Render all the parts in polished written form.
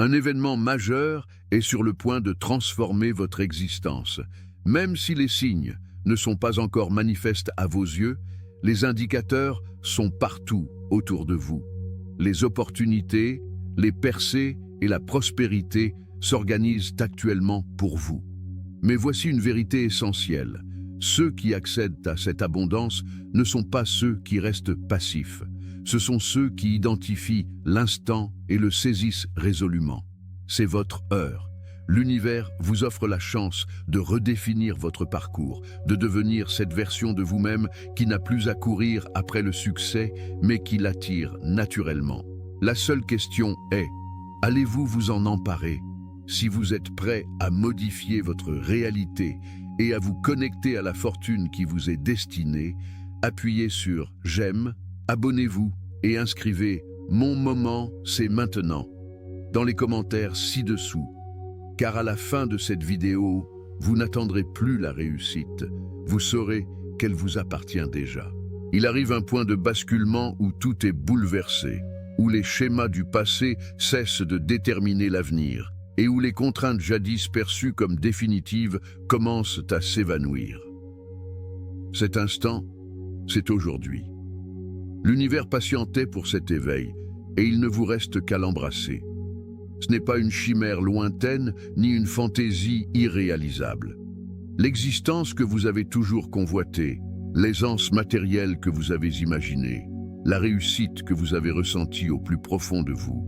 Un événement majeur est sur le point de transformer votre existence. Même si les signes ne sont pas encore manifestes à vos yeux, les indicateurs sont partout autour de vous. Les opportunités, les percées et la prospérité s'organisent actuellement pour vous. Mais voici une vérité essentielle. Ceux qui accèdent à cette abondance ne sont pas ceux qui restent passifs. Ce sont ceux qui identifient l'instant et le saisissent résolument. C'est votre heure. L'univers vous offre la chance de redéfinir votre parcours, de devenir cette version de vous-même qui n'a plus à courir après le succès, mais qui l'attire naturellement. La seule question est, allez-vous vous en emparer? Si vous êtes prêt à modifier votre réalité et à vous connecter à la fortune qui vous est destinée, appuyez sur « J'aime », abonnez-vous et inscrivez « Mon moment, c'est maintenant » dans les commentaires ci-dessous. Car à la fin de cette vidéo, vous n'attendrez plus la réussite. Vous saurez qu'elle vous appartient déjà. Il arrive un point de basculement où tout est bouleversé, où les schémas du passé cessent de déterminer l'avenir et où les contraintes jadis perçues comme définitives commencent à s'évanouir. Cet instant, c'est aujourd'hui. L'univers patientait pour cet éveil et il ne vous reste qu'à l'embrasser. Ce n'est pas une chimère lointaine ni une fantaisie irréalisable. L'existence que vous avez toujours convoitée, l'aisance matérielle que vous avez imaginée, la réussite que vous avez ressentie au plus profond de vous,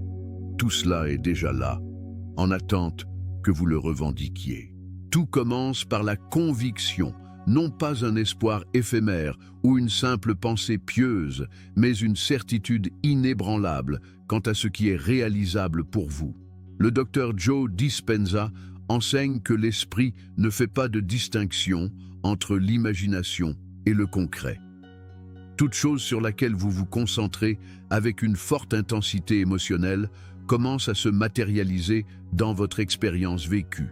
tout cela est déjà là, en attente que vous le revendiquiez. Tout commence par la conviction, non pas un espoir éphémère ou une simple pensée pieuse, mais une certitude inébranlable quant à ce qui est réalisable pour vous. Le docteur Joe Dispenza enseigne que l'esprit ne fait pas de distinction entre l'imagination et le concret. Toute chose sur laquelle vous vous concentrez avec une forte intensité émotionnelle commence à se matérialiser dans votre expérience vécue.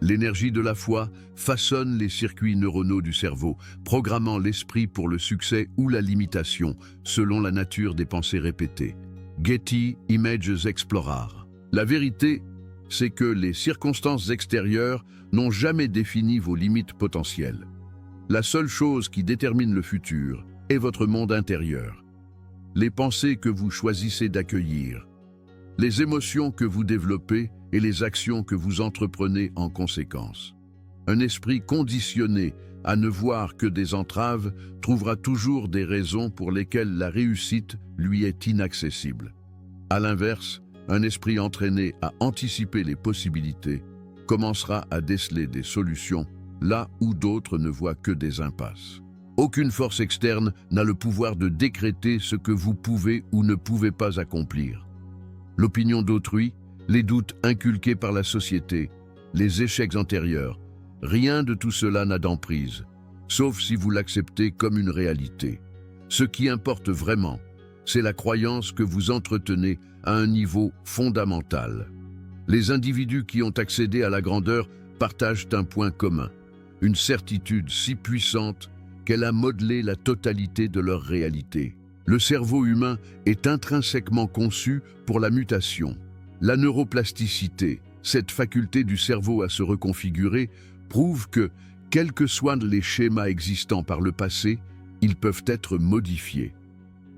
L'énergie de la foi façonne les circuits neuronaux du cerveau, programmant l'esprit pour le succès ou la limitation, selon la nature des pensées répétées. Getty Images Explorer. La vérité, c'est que les circonstances extérieures n'ont jamais défini vos limites potentielles. La seule chose qui détermine le futur est votre monde intérieur. Les pensées que vous choisissez d'accueillir, les émotions que vous développez et les actions que vous entreprenez en conséquence. Un esprit conditionné à ne voir que des entraves trouvera toujours des raisons pour lesquelles la réussite lui est inaccessible. À l'inverse, un esprit entraîné à anticiper les possibilités commencera à déceler des solutions là où d'autres ne voient que des impasses. Aucune force externe n'a le pouvoir de décréter ce que vous pouvez ou ne pouvez pas accomplir. L'opinion d'autrui, les doutes inculqués par la société, les échecs antérieurs, rien de tout cela n'a d'emprise, sauf si vous l'acceptez comme une réalité. Ce qui importe vraiment, c'est la croyance que vous entretenez à un niveau fondamental. Les individus qui ont accédé à la grandeur partagent un point commun, une certitude si puissante qu'elle a modelé la totalité de leur réalité. Le cerveau humain est intrinsèquement conçu pour la mutation. La neuroplasticité, cette faculté du cerveau à se reconfigurer, prouve que, quels que soient les schémas existants par le passé, ils peuvent être modifiés.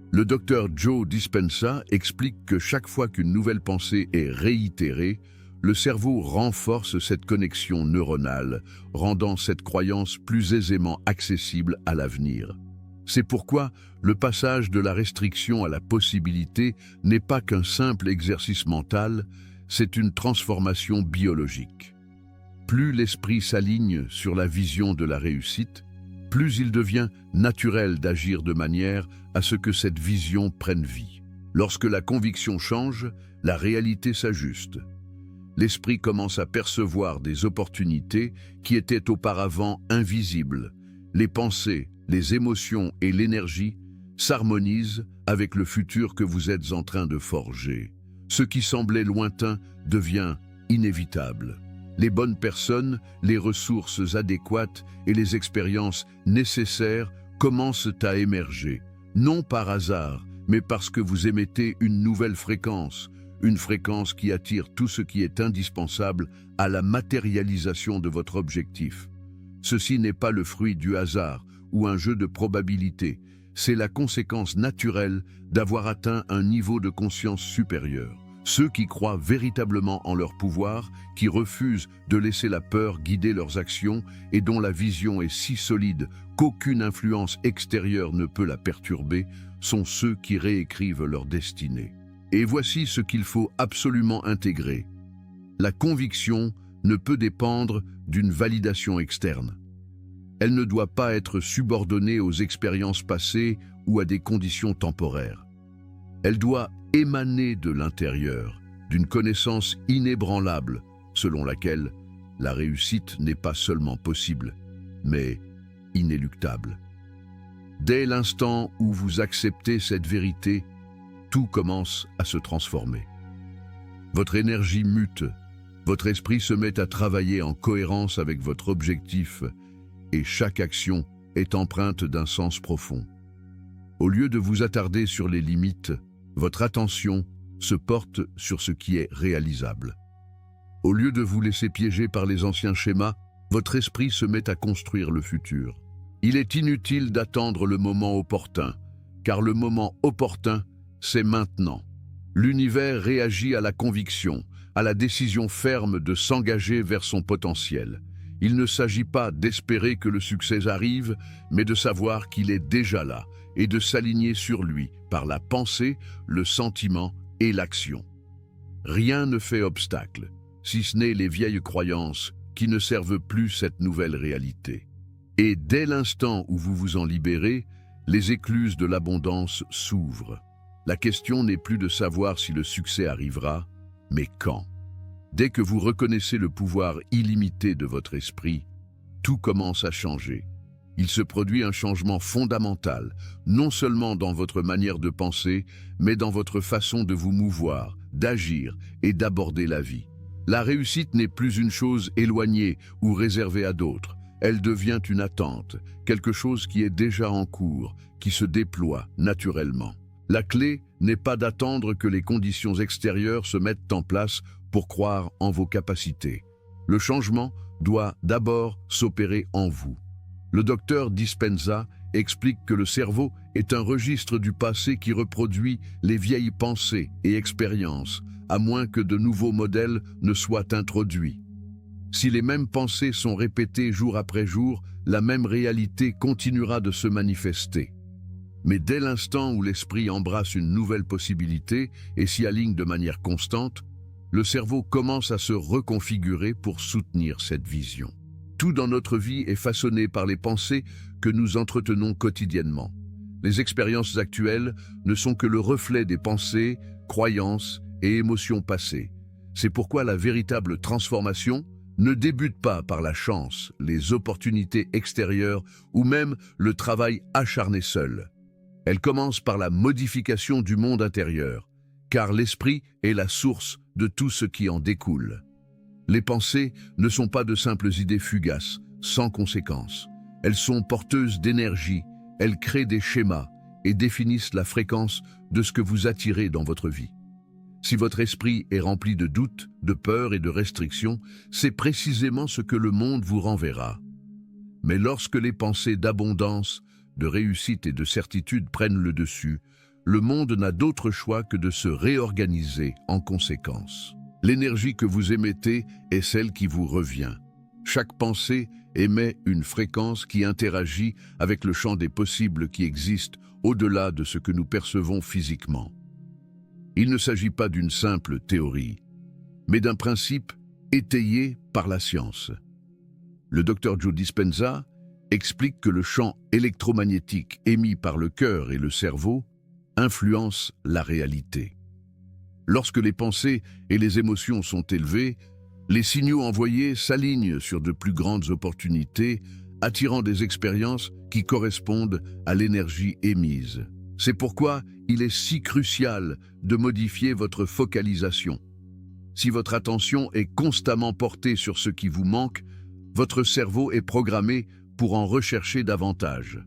Le docteur Joe Dispenza explique que chaque fois qu'une nouvelle pensée est réitérée, le cerveau renforce cette connexion neuronale, rendant cette croyance plus aisément accessible à l'avenir. C'est pourquoi le passage de la restriction à la possibilité n'est pas qu'un simple exercice mental, c'est une transformation biologique. Plus l'esprit s'aligne sur la vision de la réussite, plus il devient naturel d'agir de manière à ce que cette vision prenne vie. Lorsque la conviction change, la réalité s'ajuste. L'esprit commence à percevoir des opportunités qui étaient auparavant invisibles. Les pensées, les émotions et l'énergie s'harmonisent avec le futur que vous êtes en train de forger. Ce qui semblait lointain devient inévitable. Les bonnes personnes, les ressources adéquates et les expériences nécessaires commencent à émerger, non par hasard, mais parce que vous émettez une nouvelle fréquence, une fréquence qui attire tout ce qui est indispensable à la matérialisation de votre objectif. Ceci n'est pas le fruit du hasard ou un jeu de probabilité, c'est la conséquence naturelle d'avoir atteint un niveau de conscience supérieur. Ceux qui croient véritablement en leur pouvoir, qui refusent de laisser la peur guider leurs actions et dont la vision est si solide qu'aucune influence extérieure ne peut la perturber, sont ceux qui réécrivent leur destinée. Et voici ce qu'il faut absolument intégrer. La conviction ne peut dépendre d'une validation externe. Elle ne doit pas être subordonnée aux expériences passées ou à des conditions temporaires. Elle doit émaner de l'intérieur, d'une connaissance inébranlable, selon laquelle la réussite n'est pas seulement possible, mais inéluctable. Dès l'instant où vous acceptez cette vérité, tout commence à se transformer. Votre énergie mute, votre esprit se met à travailler en cohérence avec votre objectif, et chaque action est empreinte d'un sens profond. Au lieu de vous attarder sur les limites, votre attention se porte sur ce qui est réalisable. Au lieu de vous laisser piéger par les anciens schémas, votre esprit se met à construire le futur. Il est inutile d'attendre le moment opportun, car le moment opportun, c'est maintenant. L'univers réagit à la conviction, à la décision ferme de s'engager vers son potentiel. Il ne s'agit pas d'espérer que le succès arrive, mais de savoir qu'il est déjà là et de s'aligner sur lui par la pensée, le sentiment et l'action. Rien ne fait obstacle, si ce n'est les vieilles croyances qui ne servent plus cette nouvelle réalité. Et dès l'instant où vous vous en libérez, les écluses de l'abondance s'ouvrent. La question n'est plus de savoir si le succès arrivera, mais quand. Dès que vous reconnaissez le pouvoir illimité de votre esprit, tout commence à changer. Il se produit un changement fondamental, non seulement dans votre manière de penser, mais dans votre façon de vous mouvoir, d'agir et d'aborder la vie. La réussite n'est plus une chose éloignée ou réservée à d'autres. Elle devient une attente, quelque chose qui est déjà en cours, qui se déploie naturellement. La clé n'est pas d'attendre que les conditions extérieures se mettent en place pour croire en vos capacités. Le changement doit d'abord s'opérer en vous. Le docteur Dispenza explique que le cerveau est un registre du passé qui reproduit les vieilles pensées et expériences, à moins que de nouveaux modèles ne soient introduits. Si les mêmes pensées sont répétées jour après jour, la même réalité continuera de se manifester. Mais dès l'instant où l'esprit embrasse une nouvelle possibilité et s'y aligne de manière constante, le cerveau commence à se reconfigurer pour soutenir cette vision. Tout dans notre vie est façonné par les pensées que nous entretenons quotidiennement. Les expériences actuelles ne sont que le reflet des pensées, croyances et émotions passées. C'est pourquoi la véritable transformation ne débute pas par la chance, les opportunités extérieures ou même le travail acharné seul. Elle commence par la modification du monde intérieur, car l'esprit est la source de tout ce qui en découle. Les pensées ne sont pas de simples idées fugaces, sans conséquence. Elles sont porteuses d'énergie, elles créent des schémas et définissent la fréquence de ce que vous attirez dans votre vie. Si votre esprit est rempli de doutes, de peurs et de restrictions, c'est précisément ce que le monde vous renverra. Mais lorsque les pensées d'abondance, de réussite et de certitude prennent le dessus, le monde n'a d'autre choix que de se réorganiser en conséquence. L'énergie que vous émettez est celle qui vous revient. Chaque pensée émet une fréquence qui interagit avec le champ des possibles qui existe au-delà de ce que nous percevons physiquement. Il ne s'agit pas d'une simple théorie, mais d'un principe étayé par la science. Le Dr Joe Dispenza explique que le champ électromagnétique émis par le cœur et le cerveau influence la réalité. Lorsque les pensées et les émotions sont élevées, les signaux envoyés s'alignent sur de plus grandes opportunités, attirant des expériences qui correspondent à l'énergie émise. C'est pourquoi il est si crucial de modifier votre focalisation. Si votre attention est constamment portée sur ce qui vous manque, votre cerveau est programmé pour en rechercher davantage.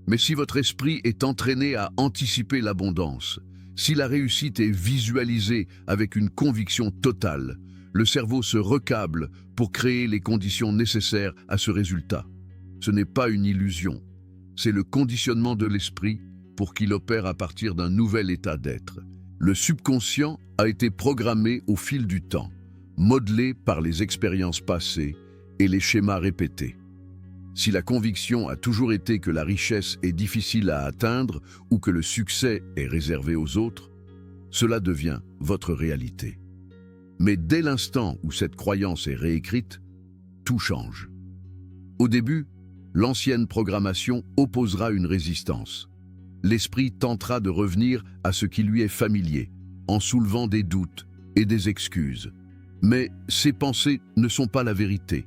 Mais si votre esprit est entraîné à anticiper l'abondance, Si la réussite est visualisée avec une conviction totale, le cerveau se recable pour créer les conditions nécessaires à ce résultat. Ce n'est pas une illusion, c'est le conditionnement de l'esprit pour qu'il opère à partir d'un nouvel état d'être. Le subconscient a été programmé au fil du temps, modelé par les expériences passées et les schémas répétés. Si la conviction a toujours été que la richesse est difficile à atteindre ou que le succès est réservé aux autres, cela devient votre réalité. Mais dès l'instant où cette croyance est réécrite, tout change. Au début, l'ancienne programmation opposera une résistance. L'esprit tentera de revenir à ce qui lui est familier, en soulevant des doutes et des excuses. Mais ces pensées ne sont pas la vérité.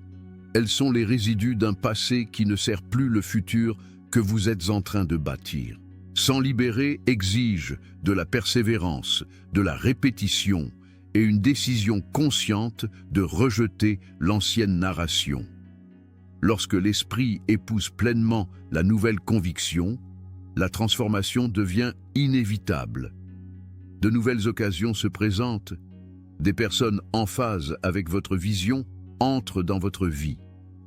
Elles sont les résidus d'un passé qui ne sert plus le futur que vous êtes en train de bâtir. S'en libérer exige de la persévérance, de la répétition et une décision consciente de rejeter l'ancienne narration. Lorsque l'esprit épouse pleinement la nouvelle conviction, la transformation devient inévitable. De nouvelles occasions se présentent, des personnes en phase avec votre vision entrent dans votre vie,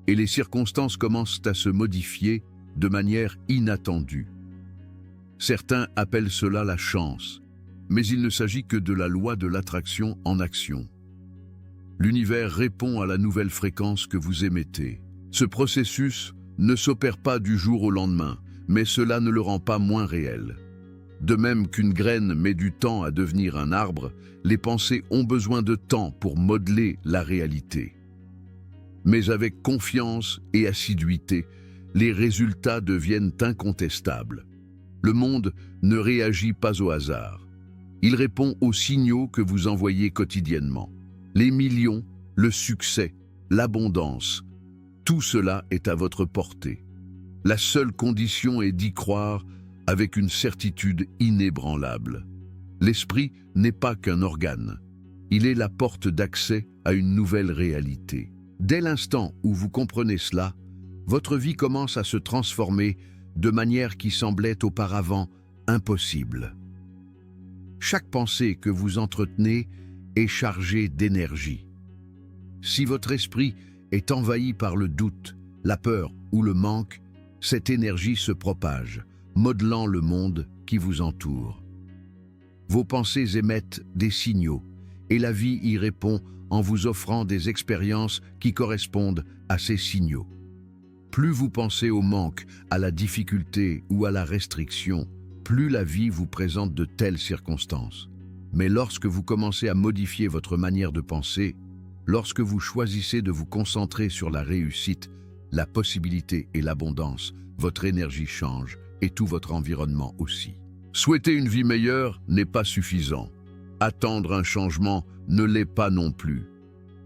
et les circonstances commencent à se modifier de manière inattendue. Certains appellent cela la chance, mais il ne s'agit que de la loi de l'attraction en action. L'univers répond à la nouvelle fréquence que vous émettez. Ce processus ne s'opère pas du jour au lendemain, mais cela ne le rend pas moins réel. De même qu'une graine met du temps à devenir un arbre, les pensées ont besoin de temps pour modeler la réalité. Mais avec confiance et assiduité, les résultats deviennent incontestables. Le monde ne réagit pas au hasard. Il répond aux signaux que vous envoyez quotidiennement. Les millions, le succès, l'abondance, tout cela est à votre portée. La seule condition est d'y croire avec une certitude inébranlable. L'esprit n'est pas qu'un organe. Il est la porte d'accès à une nouvelle réalité. Dès l'instant où vous comprenez cela, votre vie commence à se transformer de manière qui semblait auparavant impossible. Chaque pensée que vous entretenez est chargée d'énergie. Si votre esprit est envahi par le doute, la peur ou le manque, cette énergie se propage, modelant le monde qui vous entoure. Vos pensées émettent des signaux, et la vie y répond en vous offrant des expériences qui correspondent à ces signaux. Plus vous pensez au manque, à la difficulté ou à la restriction, plus la vie vous présente de telles circonstances. Mais lorsque vous commencez à modifier votre manière de penser, lorsque vous choisissez de vous concentrer sur la réussite, la possibilité et l'abondance, votre énergie change et tout votre environnement aussi. Souhaiter une vie meilleure n'est pas suffisant. Attendre un changement ne l'est pas non plus.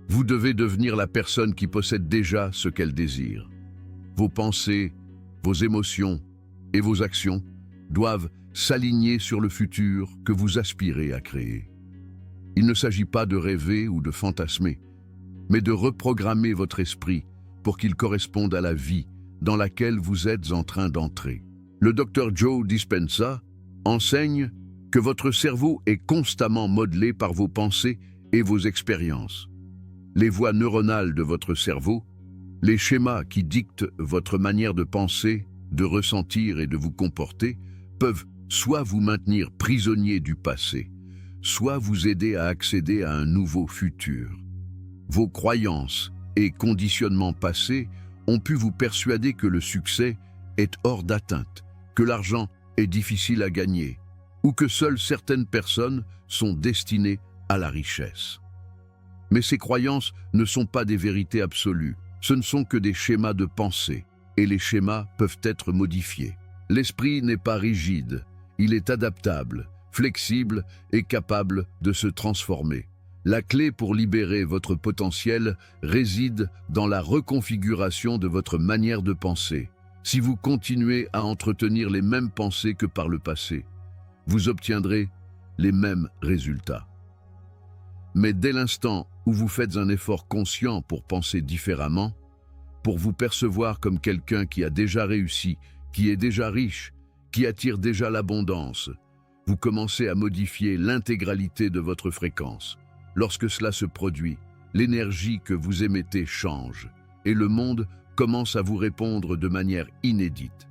Vous devez devenir la personne qui possède déjà ce qu'elle désire. Vos pensées, vos émotions et vos actions doivent s'aligner sur le futur que vous aspirez à créer. Il ne s'agit pas de rêver ou de fantasmer, mais de reprogrammer votre esprit pour qu'il corresponde à la vie dans laquelle vous êtes en train d'entrer. Le Dr Joe Dispenza enseigne que votre cerveau est constamment modelé par vos pensées et vos expériences. Les voies neuronales de votre cerveau, les schémas qui dictent votre manière de penser, de ressentir et de vous comporter, peuvent soit vous maintenir prisonnier du passé, soit vous aider à accéder à un nouveau futur. Vos croyances et conditionnements passés ont pu vous persuader que le succès est hors d'atteinte, que l'argent est difficile à gagner, ou que seules certaines personnes sont destinées à la richesse. Mais ces croyances ne sont pas des vérités absolues, ce ne sont que des schémas de pensée, et les schémas peuvent être modifiés. L'esprit n'est pas rigide, il est adaptable, flexible et capable de se transformer. La clé pour libérer votre potentiel réside dans la reconfiguration de votre manière de penser. Si vous continuez à entretenir les mêmes pensées que par le passé, vous obtiendrez les mêmes résultats. Mais dès l'instant où vous faites un effort conscient pour penser différemment, pour vous percevoir comme quelqu'un qui a déjà réussi, qui est déjà riche, qui attire déjà l'abondance, Vous commencez à modifier l'intégralité de votre fréquence. Lorsque cela se produit, l'énergie que vous émettez change et le monde commence à vous répondre de manière inédite.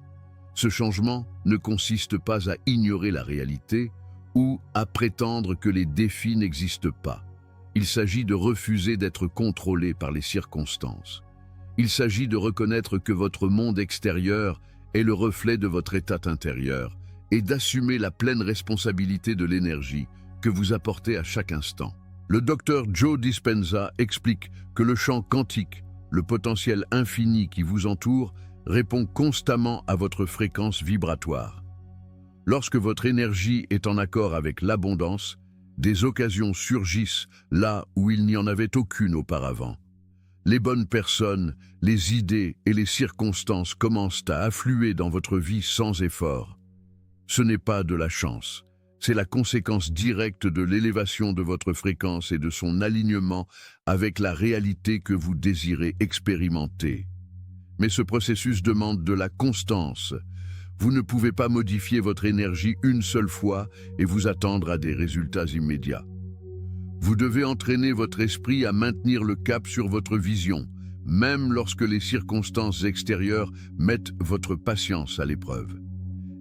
Ce changement ne consiste pas à ignorer la réalité ou à prétendre que les défis n'existent pas. Il s'agit de refuser d'être contrôlé par les circonstances. Il s'agit de reconnaître que votre monde extérieur est le reflet de votre état intérieur et d'assumer la pleine responsabilité de l'énergie que vous apportez à chaque instant. Le docteur Joe Dispenza explique que le champ quantique, le potentiel infini qui vous entoure, répond constamment à votre fréquence vibratoire. Lorsque votre énergie est en accord avec l'abondance, des occasions surgissent là où il n'y en avait aucune auparavant. Les bonnes personnes, les idées et les circonstances commencent à affluer dans votre vie sans effort. Ce n'est pas de la chance, c'est la conséquence directe de l'élévation de votre fréquence et de son alignement avec la réalité que vous désirez expérimenter. Mais ce processus demande de la constance. Vous ne pouvez pas modifier votre énergie une seule fois et vous attendre à des résultats immédiats. Vous devez entraîner votre esprit à maintenir le cap sur votre vision, même lorsque les circonstances extérieures mettent votre patience à l'épreuve.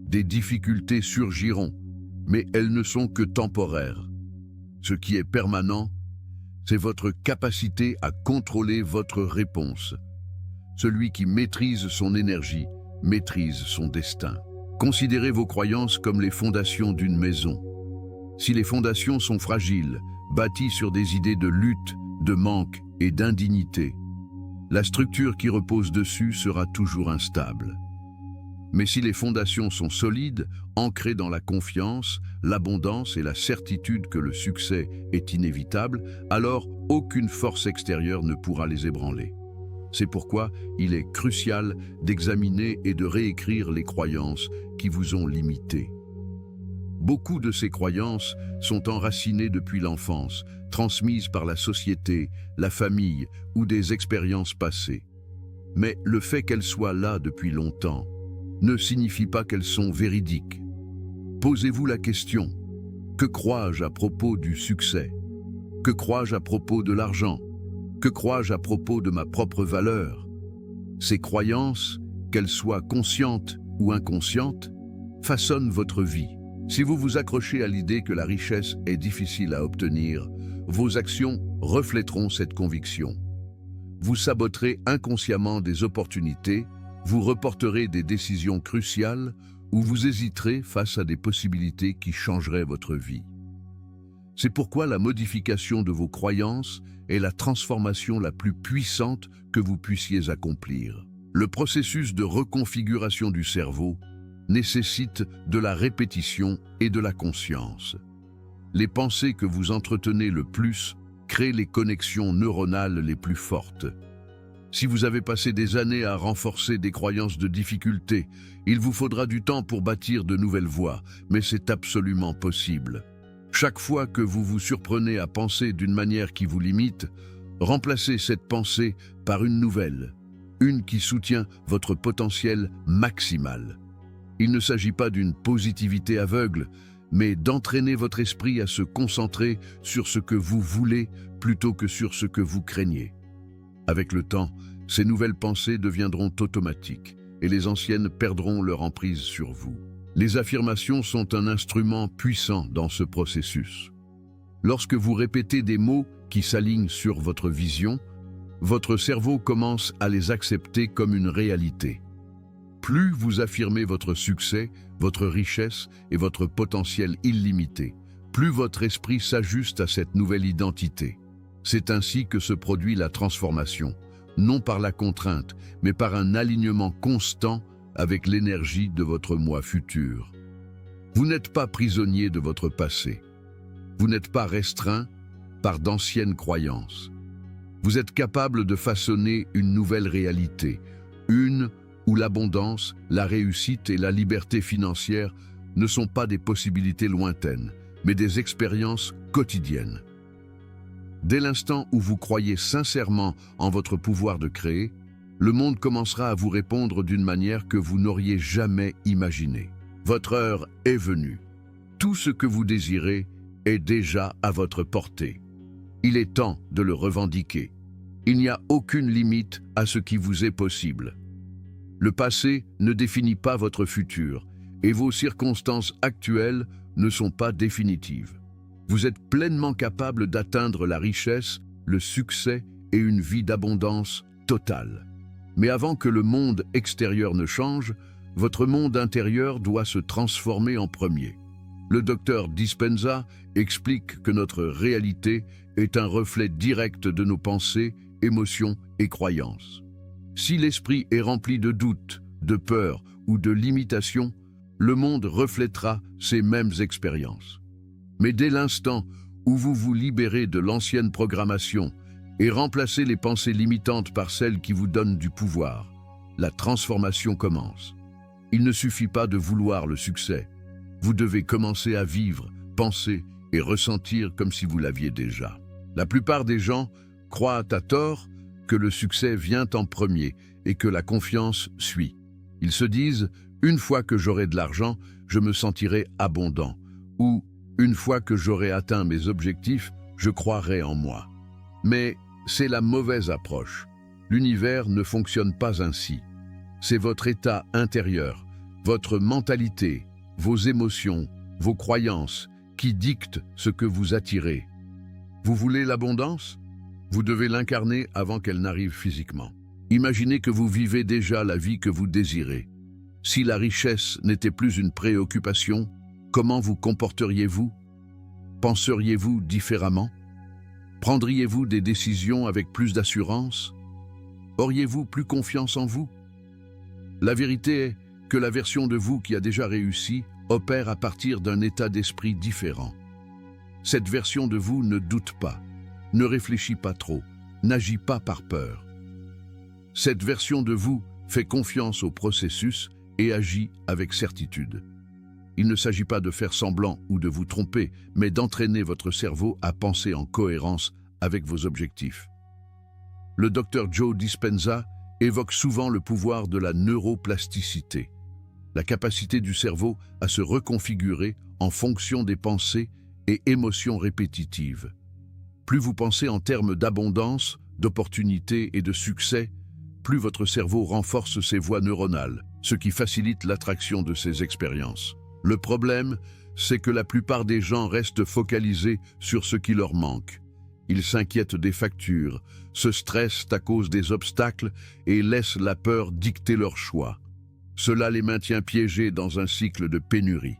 Des difficultés surgiront, mais elles ne sont que temporaires. Ce qui est permanent, c'est votre capacité à contrôler votre réponse. Celui qui maîtrise son énergie maîtrise son destin. Considérez vos croyances comme les fondations d'une maison. Si les fondations sont fragiles, bâties sur des idées de lutte, de manque et d'indignité, la structure qui repose dessus sera toujours instable. Mais si les fondations sont solides, ancrées dans la confiance, l'abondance et la certitude que le succès est inévitable, alors aucune force extérieure ne pourra les ébranler. C'est pourquoi il est crucial d'examiner et de réécrire les croyances qui vous ont limité. Beaucoup de ces croyances sont enracinées depuis l'enfance, transmises par la société, la famille ou des expériences passées. Mais le fait qu'elles soient là depuis longtemps ne signifie pas qu'elles sont véridiques. Posez-vous la question: que crois-je à propos du succès? Que crois-je à propos de l'argent? Que crois-je à propos de ma propre valeur? Ces croyances, qu'elles soient conscientes ou inconscientes, façonnent votre vie. Si vous vous accrochez à l'idée que la richesse est difficile à obtenir, vos actions reflèteront cette conviction. Vous saboterez inconsciemment des opportunités, vous reporterez des décisions cruciales ou vous hésiterez face à des possibilités qui changeraient votre vie. C'est pourquoi la modification de vos croyances est la transformation la plus puissante que vous puissiez accomplir. Le processus de reconfiguration du cerveau nécessite de la répétition et de la conscience. Les pensées que vous entretenez le plus créent les connexions neuronales les plus fortes. Si vous avez passé des années à renforcer des croyances de difficulté, il vous faudra du temps pour bâtir de nouvelles voies, mais c'est absolument possible. Chaque fois que vous vous surprenez à penser d'une manière qui vous limite, remplacez cette pensée par une nouvelle, une qui soutient votre potentiel maximal. Il ne s'agit pas d'une positivité aveugle, mais d'entraîner votre esprit à se concentrer sur ce que vous voulez plutôt que sur ce que vous craignez. Avec le temps, ces nouvelles pensées deviendront automatiques et les anciennes perdront leur emprise sur vous. Les affirmations sont un instrument puissant dans ce processus. Lorsque vous répétez des mots qui s'alignent sur votre vision, votre cerveau commence à les accepter comme une réalité. Plus vous affirmez votre succès, votre richesse et votre potentiel illimité, plus votre esprit s'ajuste à cette nouvelle identité. C'est ainsi que se produit la transformation, non par la contrainte, mais par un alignement constant avec l'énergie de votre moi futur. Vous n'êtes pas prisonnier de votre passé. Vous n'êtes pas restreint par d'anciennes croyances. Vous êtes capable de façonner une nouvelle réalité, une où l'abondance, la réussite et la liberté financière ne sont pas des possibilités lointaines, mais des expériences quotidiennes. Dès l'instant où vous croyez sincèrement en votre pouvoir de créer, le monde commencera à vous répondre d'une manière que vous n'auriez jamais imaginée. Votre heure est venue. Tout ce que vous désirez est déjà à votre portée. Il est temps de le revendiquer. Il n'y a aucune limite à ce qui vous est possible. Le passé ne définit pas votre futur et vos circonstances actuelles ne sont pas définitives. Vous êtes pleinement capable d'atteindre la richesse, le succès et une vie d'abondance totale. Mais avant que le monde extérieur ne change, votre monde intérieur doit se transformer en premier. Le docteur Dispenza explique que notre réalité est un reflet direct de nos pensées, émotions et croyances. Si l'esprit est rempli de doutes, de peurs ou de limitations, le monde reflètera ces mêmes expériences. Mais dès l'instant où vous vous libérez de l'ancienne programmation et remplacez les pensées limitantes par celles qui vous donnent du pouvoir, la transformation commence. Il ne suffit pas de vouloir le succès. Vous devez commencer à vivre, penser et ressentir comme si vous l'aviez déjà. La plupart des gens croient à tort que le succès vient en premier et que la confiance suit. Ils se disent « une fois que j'aurai de l'argent, je me sentirai abondant » ou « une fois que j'aurai atteint mes objectifs, je croirai en moi ». Mais c'est la mauvaise approche. L'univers ne fonctionne pas ainsi. C'est votre état intérieur, votre mentalité, vos émotions, vos croyances qui dictent ce que vous attirez. Vous voulez l'abondance ? Vous devez l'incarner avant qu'elle n'arrive physiquement. Imaginez que vous vivez déjà la vie que vous désirez. Si la richesse n'était plus une préoccupation, comment vous comporteriez-vous? Penseriez-vous différemment? Prendriez-vous des décisions avec plus d'assurance? Auriez-vous plus confiance en vous? La vérité est que la version de vous qui a déjà réussi opère à partir d'un état d'esprit différent. Cette version de vous ne doute pas, ne réfléchit pas trop, n'agit pas par peur. Cette version de vous fait confiance au processus et agit avec certitude. Il ne s'agit pas de faire semblant ou de vous tromper, mais d'entraîner votre cerveau à penser en cohérence avec vos objectifs. Le docteur Joe Dispenza évoque souvent le pouvoir de la neuroplasticité, la capacité du cerveau à se reconfigurer en fonction des pensées et émotions répétitives. Plus vous pensez en termes d'abondance, d'opportunités et de succès, plus votre cerveau renforce ses voies neuronales, ce qui facilite l'attraction de ces expériences. Le problème, c'est que la plupart des gens restent focalisés sur ce qui leur manque. Ils s'inquiètent des factures, se stressent à cause des obstacles et laissent la peur dicter leurs choix. Cela les maintient piégés dans un cycle de pénurie.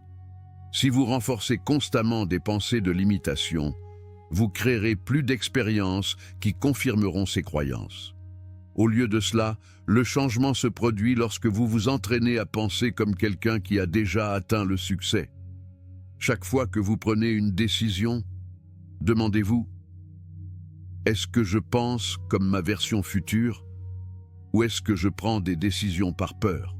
Si vous renforcez constamment des pensées de limitation, vous créerez plus d'expériences qui confirmeront ces croyances. Au lieu de cela, le changement se produit lorsque vous vous entraînez à penser comme quelqu'un qui a déjà atteint le succès. Chaque fois que vous prenez une décision, demandez-vous « Est-ce que je pense comme ma version future ou est-ce que je prends des décisions par peur ?»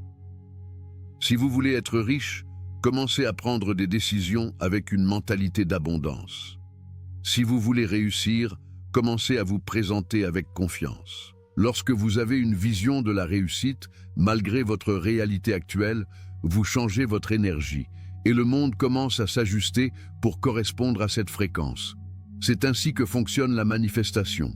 Si vous voulez être riche, commencez à prendre des décisions avec une mentalité d'abondance. Si vous voulez réussir, commencez à vous présenter avec confiance. Lorsque vous avez une vision de la réussite, malgré votre réalité actuelle, vous changez votre énergie et le monde commence à s'ajuster pour correspondre à cette fréquence. C'est ainsi que fonctionne la manifestation.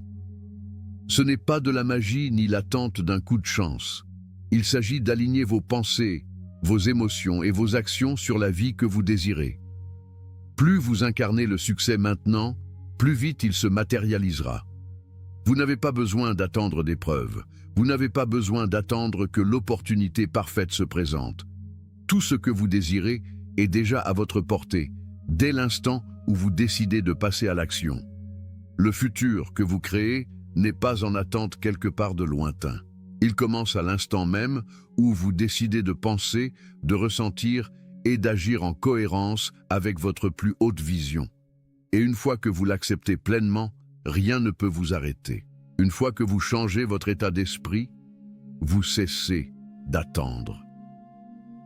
Ce n'est pas de la magie ni l'attente d'un coup de chance. Il s'agit d'aligner vos pensées, vos émotions et vos actions sur la vie que vous désirez. Plus vous incarnez le succès maintenant, plus vite il se matérialisera. Vous n'avez pas besoin d'attendre des preuves. Vous n'avez pas besoin d'attendre que l'opportunité parfaite se présente. Tout ce que vous désirez est déjà à votre portée, dès l'instant où vous décidez de passer à l'action. Le futur que vous créez n'est pas en attente quelque part de lointain. Il commence à l'instant même où vous décidez de penser, de ressentir et d'agir en cohérence avec votre plus haute vision. Et une fois que vous l'acceptez pleinement, rien ne peut vous arrêter. Une fois que vous changez votre état d'esprit, vous cessez d'attendre.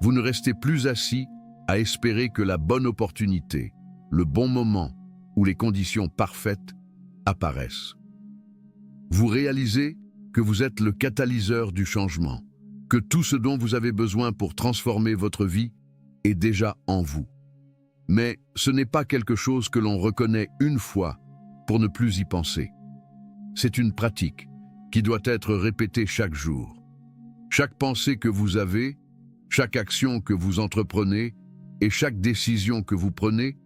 Vous ne restez plus assis à espérer que la bonne opportunité, le bon moment ou les conditions parfaites apparaissent. Vous réalisez que vous êtes le catalyseur du changement, que tout ce dont vous avez besoin pour transformer votre vie est déjà en vous. Mais ce n'est pas quelque chose que l'on reconnaît une fois pour ne plus y penser. C'est une pratique qui doit être répétée chaque jour. Chaque pensée que vous avez, chaque action que vous entreprenez et chaque décision que vous prenez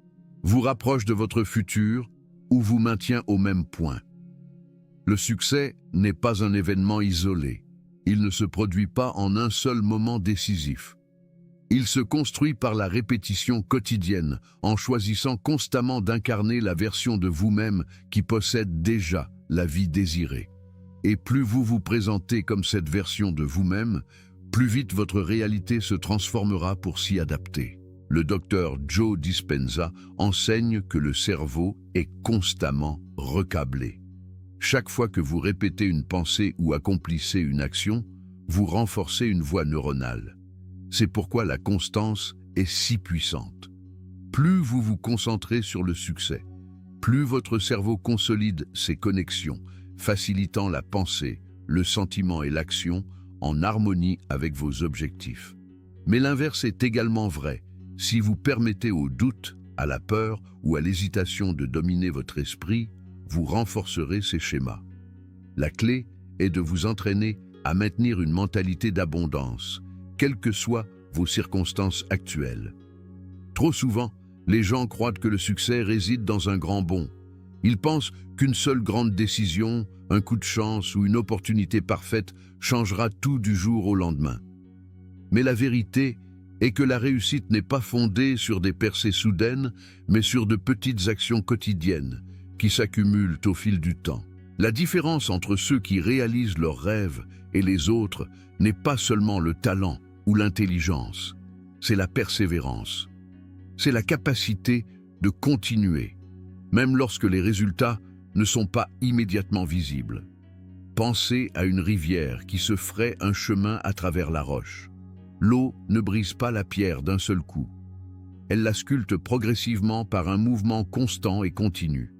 vous rapproche de votre futur ou vous maintient au même point. Le succès n'est pas un événement isolé. Il ne se produit pas en un seul moment décisif. Il se construit par la répétition quotidienne, en choisissant constamment d'incarner la version de vous-même qui possède déjà la vie désirée. Et plus vous vous présentez comme cette version de vous-même, plus vite votre réalité se transformera pour s'y adapter. Le docteur Joe Dispenza enseigne que le cerveau est constamment recablé. Chaque fois que vous répétez une pensée ou accomplissez une action, vous renforcez une voie neuronale. C'est pourquoi la constance est si puissante. Plus vous vous concentrez sur le succès, plus votre cerveau consolide ses connexions, facilitant la pensée, le sentiment et l'action en harmonie avec vos objectifs. Mais l'inverse est également vrai. Si vous permettez au doute, à la peur ou à l'hésitation de dominer votre esprit, vous renforcerez ces schémas. La clé est de vous entraîner à maintenir une mentalité d'abondance, quelles que soient vos circonstances actuelles. Trop souvent, les gens croient que le succès réside dans un grand bond. Ils pensent qu'une seule grande décision, un coup de chance ou une opportunité parfaite changera tout du jour au lendemain. Mais la vérité est que la réussite n'est pas fondée sur des percées soudaines, mais sur de petites actions quotidiennes qui s'accumulent au fil du temps. La différence entre ceux qui réalisent leurs rêves et les autres n'est pas seulement le talent ou l'intelligence, c'est la persévérance. C'est la capacité de continuer, même lorsque les résultats ne sont pas immédiatement visibles. Pensez à une rivière qui se fraie un chemin à travers la roche. L'eau ne brise pas la pierre d'un seul coup. Elle la sculpte progressivement par un mouvement constant et continu.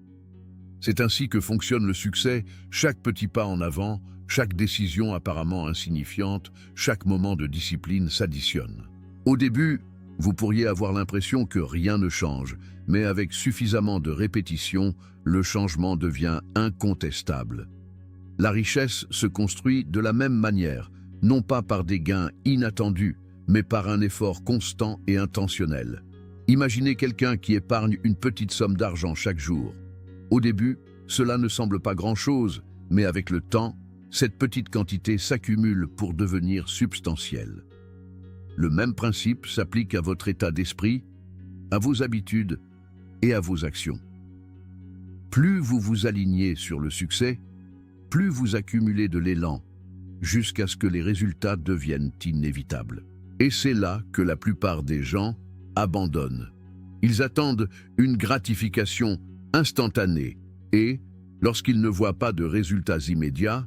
C'est ainsi que fonctionne le succès, chaque petit pas en avant, chaque décision apparemment insignifiante, chaque moment de discipline s'additionne. Au début, vous pourriez avoir l'impression que rien ne change, mais avec suffisamment de répétition, le changement devient incontestable. La richesse se construit de la même manière, non pas par des gains inattendus, mais par un effort constant et intentionnel. Imaginez quelqu'un qui épargne une petite somme d'argent chaque jour. Au début, cela ne semble pas grand-chose, mais avec le temps, cette petite quantité s'accumule pour devenir substantielle. Le même principe s'applique à votre état d'esprit, à vos habitudes et à vos actions. Plus vous vous alignez sur le succès, plus vous accumulez de l'élan, jusqu'à ce que les résultats deviennent inévitables. Et c'est là que la plupart des gens abandonnent. Ils attendent une gratification instantanée et, lorsqu'ils ne voient pas de résultats immédiats,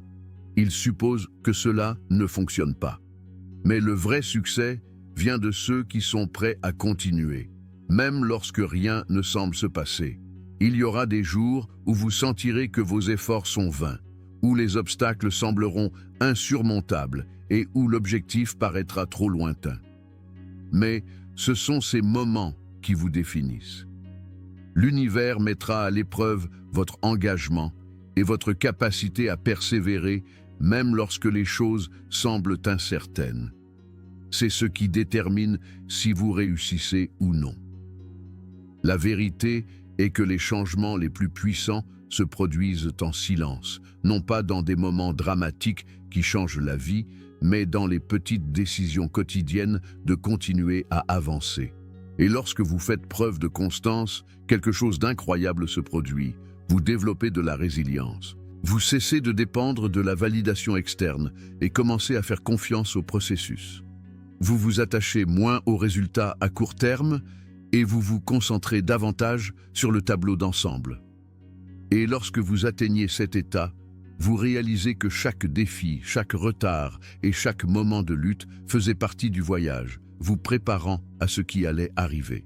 ils supposent que cela ne fonctionne pas. Mais le vrai succès vient de ceux qui sont prêts à continuer, même lorsque rien ne semble se passer. Il y aura des jours où vous sentirez que vos efforts sont vains, où les obstacles sembleront insurmontables et où l'objectif paraîtra trop lointain. Mais ce sont ces moments qui vous définissent. L'univers mettra à l'épreuve votre engagement et votre capacité à persévérer même lorsque les choses semblent incertaines. C'est ce qui détermine si vous réussissez ou non. La vérité est que les changements les plus puissants se produisent en silence, non pas dans des moments dramatiques qui changent la vie, mais dans les petites décisions quotidiennes de continuer à avancer. Et lorsque vous faites preuve de constance, quelque chose d'incroyable se produit. Vous développez de la résilience. Vous cessez de dépendre de la validation externe et commencez à faire confiance au processus. Vous vous attachez moins aux résultats à court terme et vous vous concentrez davantage sur le tableau d'ensemble. Et lorsque vous atteignez cet état, vous réalisez que chaque défi, chaque retard et chaque moment de lutte faisait partie du voyage, vous préparant à ce qui allait arriver.